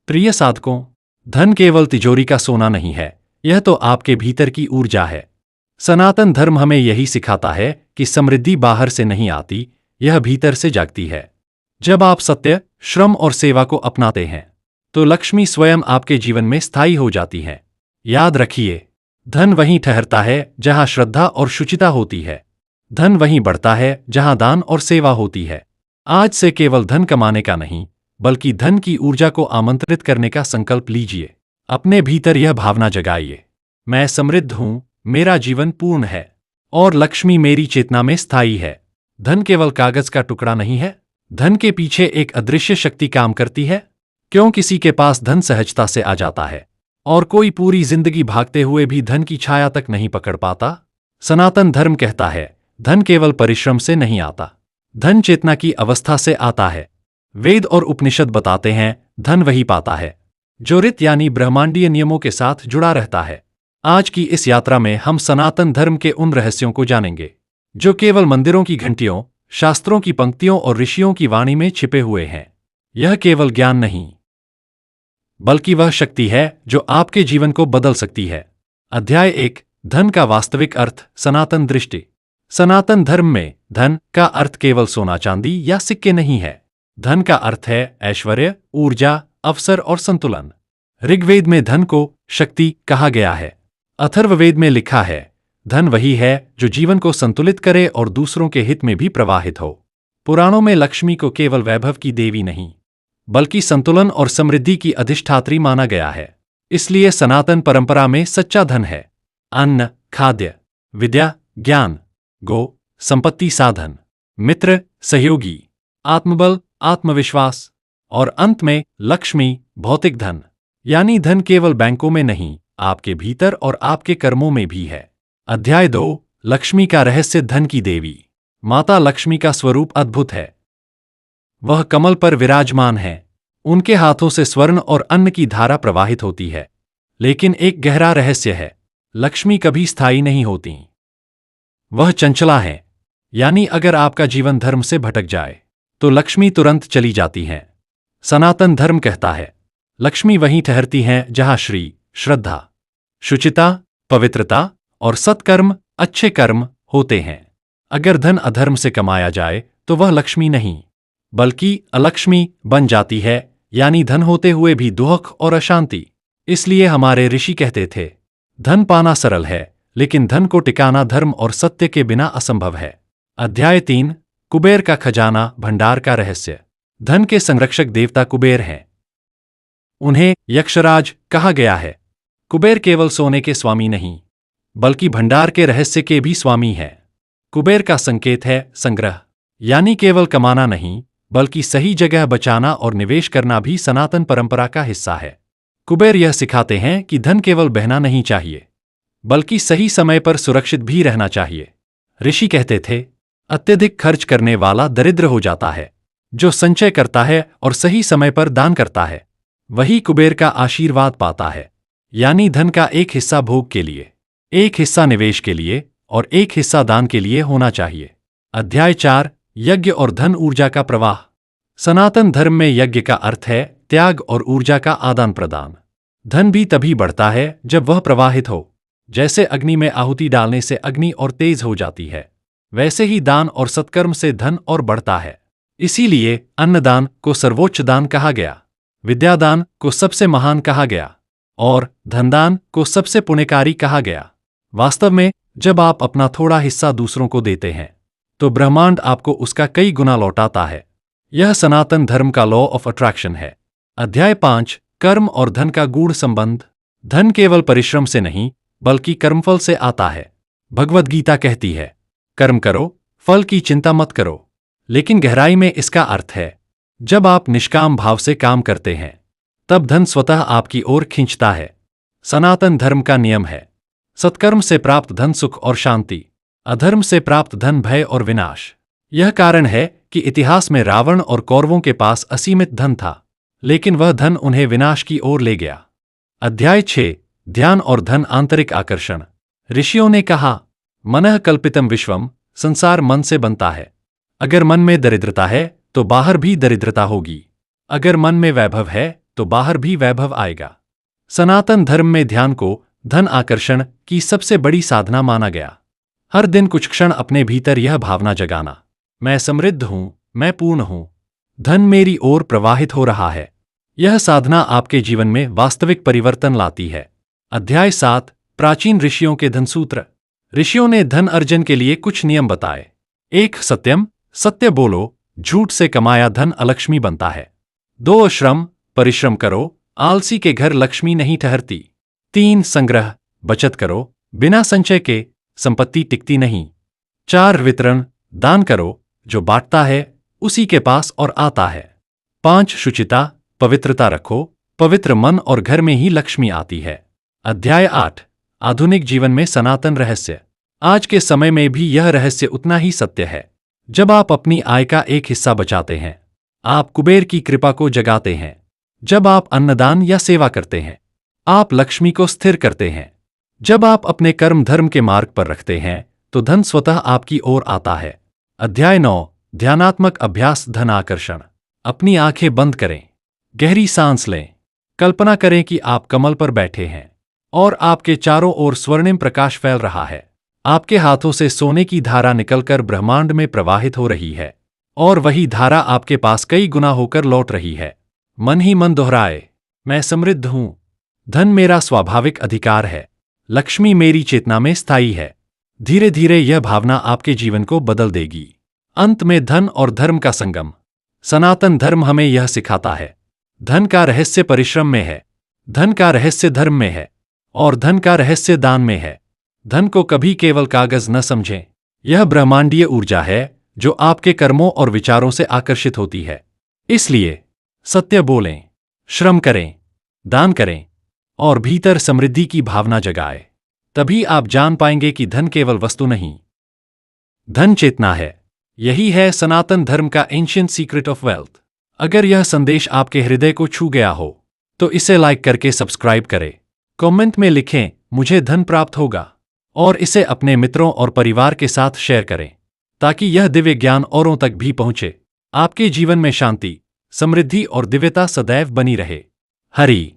प्रिय साधकों, धन केवल तिजोरी का सोना नहीं है, यह तो आपके भीतर की ऊर्जा है। सनातन धर्म हमें यही सिखाता है कि समृद्धि बाहर से नहीं आती, यह भीतर से जागती है। जब आप सत्य, श्रम और सेवा को अपनाते हैं, तो लक्ष्मी स्वयं आपके जीवन में स्थायी हो जाती है। याद रखिए, धन वहीं ठहरता है जहां श्रद्धा और शुचिता होती है। धन वहीं बढ़ता है जहां दान और सेवा होती है। आज से केवल धन कमाने का नहीं, बल्कि धन की ऊर्जा को आमंत्रित करने का संकल्प लीजिए। अपने भीतर यह भावना जगाइए, मैं समृद्ध हूं, मेरा जीवन पूर्ण है और लक्ष्मी मेरी चेतना में स्थायी है। धन केवल कागज का टुकड़ा नहीं है, धन के पीछे एक अदृश्य शक्ति काम करती है। क्यों किसी के पास धन सहजता से आ जाता है और कोई पूरी जिंदगी भागते हुए भी धन की छाया तक नहीं पकड़ पाता? सनातन धर्म कहता है, धन केवल परिश्रम से नहीं आता, धन चेतना की अवस्था से आता है। वेद और उपनिषद बताते हैं, धन वही पाता है जो ऋत यानी ब्रह्मांडीय नियमों के साथ जुड़ा रहता है। आज की इस यात्रा में हम सनातन धर्म के उन रहस्यों को जानेंगे जो केवल मंदिरों की घंटियों, शास्त्रों की पंक्तियों और ऋषियों की वाणी में छिपे हुए हैं। यह केवल ज्ञान नहीं, बल्कि वह शक्ति है जो आपके जीवन को बदल सकती है। अध्याय 1, धन का वास्तविक अर्थ, सनातन दृष्टि। सनातन धर्म में धन का अर्थ केवल सोना चांदी या सिक्के नहीं है। धन का अर्थ है ऐश्वर्य, ऊर्जा, अवसर और संतुलन। ऋग्वेद में धन को शक्ति कहा गया है। अथर्ववेद में लिखा है, धन वही है जो जीवन को संतुलित करे और दूसरों के हित में भी प्रवाहित हो। पुराणों में लक्ष्मी को केवल वैभव की देवी नहीं, बल्कि संतुलन और समृद्धि की अधिष्ठात्री माना गया है। इसलिए सनातन परंपरा में सच्चा धन है अन्न, खाद्य, विद्या, ज्ञान, गो, संपत्ति, साधन, मित्र, सहयोगी, आत्मबल, आत्मविश्वास और अंत में लक्ष्मी, भौतिक धन। यानी धन केवल बैंकों में नहीं, आपके भीतर और आपके कर्मों में भी है। अध्याय 2, लक्ष्मी का रहस्य, धन की देवी। माता लक्ष्मी का स्वरूप अद्भुत है। वह कमल पर विराजमान है, उनके हाथों से स्वर्ण और अन्न की धारा प्रवाहित होती है। लेकिन एक गहरा रहस्य है, लक्ष्मी कभी स्थायी नहीं होती। वह चंचला है, यानी अगर आपका जीवन धर्म से भटक जाए तो लक्ष्मी तुरंत चली जाती हैं। सनातन धर्म कहता है, लक्ष्मी वहीं ठहरती हैं जहां श्री, श्रद्धा, शुचिता, पवित्रता और सत्कर्म, अच्छे कर्म होते हैं। अगर धन अधर्म से कमाया जाए तो वह लक्ष्मी नहीं, बल्कि अलक्ष्मी बन जाती है, यानी धन होते हुए भी दुख और अशांति। इसलिए हमारे ऋषि कहते थे, धन पाना सरल है, लेकिन धन को टिकाना धर्म और सत्य के बिना असंभव है। अध्याय 3, कुबेर का खजाना, भंडार का रहस्य। धन के संरक्षक देवता कुबेर हैं। उन्हें यक्षराज कहा गया है। कुबेर केवल सोने के स्वामी नहीं, बल्कि भंडार के रहस्य के भी स्वामी हैं। कुबेर का संकेत है संग्रह, यानी केवल कमाना नहीं, बल्कि सही जगह बचाना और निवेश करना भी सनातन परंपरा का हिस्सा है। कुबेर यह सिखाते हैं कि धन केवल बहना नहीं चाहिए, बल्कि सही समय पर सुरक्षित भी रहना चाहिए। ऋषि कहते थे, अत्यधिक खर्च करने वाला दरिद्र हो जाता है, जो संचय करता है और सही समय पर दान करता है वही कुबेर का आशीर्वाद पाता है। यानी धन का एक हिस्सा भोग के लिए, एक हिस्सा निवेश के लिए और एक हिस्सा दान के लिए होना चाहिए। अध्याय 4, यज्ञ और धन ऊर्जा का प्रवाह। सनातन धर्म में यज्ञ का अर्थ है त्याग और ऊर्जा का आदान प्रदान। धन भी तभी बढ़ता है जब वह प्रवाहित हो। जैसे अग्नि में आहुति डालने से अग्नि और तेज हो जाती है, वैसे ही दान और सत्कर्म से धन और बढ़ता है। इसीलिए अन्नदान को सर्वोच्च दान कहा गया, विद्यादान को सबसे महान कहा गया और धनदान को सबसे पुण्यकारी कहा गया। वास्तव में जब आप अपना थोड़ा हिस्सा दूसरों को देते हैं, तो ब्रह्मांड आपको उसका कई गुना लौटाता है। यह सनातन धर्म का लॉ ऑफ अट्रैक्शन है। अध्याय 5, कर्म और धन का गूढ़ संबंध। धन केवल परिश्रम से नहीं, बल्कि कर्मफल से आता है। भगवद गीता कहती है, कर्म करो, फल की चिंता मत करो। लेकिन गहराई में इसका अर्थ है, जब आप निष्काम भाव से काम करते हैं, तब धन स्वतः आपकी ओर खींचता है। सनातन धर्म का नियम है, सत्कर्म से प्राप्त धन सुख और शांति, अधर्म से प्राप्त धन भय और विनाश। यह कारण है कि इतिहास में रावण और कौरवों के पास असीमित धन था, लेकिन वह धन उन्हें विनाश की ओर ले गया। अध्याय 6, ध्यान और धन, आंतरिक आकर्षण। ऋषियों ने कहा, मनः कल्पितम विश्वम, संसार मन से बनता है। अगर मन में दरिद्रता है तो बाहर भी दरिद्रता होगी। अगर मन में वैभव है तो बाहर भी वैभव आएगा। सनातन धर्म में ध्यान को धन आकर्षण की सबसे बड़ी साधना माना गया। हर दिन कुछ क्षण अपने भीतर यह भावना जगाना, मैं समृद्ध हूं, मैं पूर्ण हूं, धन मेरी ओर प्रवाहित हो रहा है। यह साधना आपके जीवन में वास्तविक परिवर्तन लाती है। अध्याय 7, प्राचीन ऋषियों के धनसूत्र। ऋषियों ने धन अर्जन के लिए कुछ नियम बताए। 1. सत्यम, सत्य बोलो, झूठ से कमाया धन अलक्ष्मी बनता है। 2. श्रम, परिश्रम करो, आलसी के घर लक्ष्मी नहीं ठहरती। 3. संग्रह, बचत करो, बिना संचय के संपत्ति टिकती नहीं। 4. वितरण, दान करो, जो बांटता है उसी के पास और आता है। 5. शुचिता, पवित्रता रखो, पवित्र मन और घर में ही लक्ष्मी आती है। अध्याय 8, आधुनिक जीवन में सनातन रहस्य। आज के समय में भी यह रहस्य उतना ही सत्य है। जब आप अपनी आय का एक हिस्सा बचाते हैं, आप कुबेर की कृपा को जगाते हैं। जब आप अन्नदान या सेवा करते हैं, आप लक्ष्मी को स्थिर करते हैं। जब आप अपने कर्म धर्म के मार्ग पर रखते हैं, तो धन स्वतः आपकी ओर आता है। अध्याय 9, ध्यानात्मक अभ्यास, धन आकर्षण। अपनी आंखें बंद करें, गहरी सांस लें। कल्पना करें कि आप कमल पर बैठे हैं और आपके चारों ओर स्वर्णिम प्रकाश फैल रहा है। आपके हाथों से सोने की धारा निकलकर ब्रह्मांड में प्रवाहित हो रही है और वही धारा आपके पास कई गुना होकर लौट रही है। मन ही मन दोहराए, मैं समृद्ध हूं, धन मेरा स्वाभाविक अधिकार है, लक्ष्मी मेरी चेतना में स्थायी है। धीरे धीरे यह भावना आपके जीवन को बदल देगी। अंत में धन और धर्म का संगम। सनातन धर्म हमें यह सिखाता है, धन का रहस्य परिश्रम में है, धन का रहस्य धर्म में है और धन का रहस्य दान में है। धन को कभी केवल कागज न समझें, यह ब्रह्मांडीय ऊर्जा है जो आपके कर्मों और विचारों से आकर्षित होती है। इसलिए सत्य बोलें, श्रम करें, दान करें और भीतर समृद्धि की भावना जगाएं। तभी आप जान पाएंगे कि धन केवल वस्तु नहीं, धन चेतना है। यही है सनातन धर्म का एंशिएंट सीक्रेट ऑफ वेल्थ। अगर यह संदेश आपके हृदय को छू गया हो तो इसे लाइक करके सब्सक्राइब करें। कमेंट में लिखें, मुझे धन प्राप्त होगा, और इसे अपने मित्रों और परिवार के साथ शेयर करें ताकि यह दिव्य ज्ञान औरों तक भी पहुंचे। आपके जीवन में शांति, समृद्धि और दिव्यता सदैव बनी रहे। हरि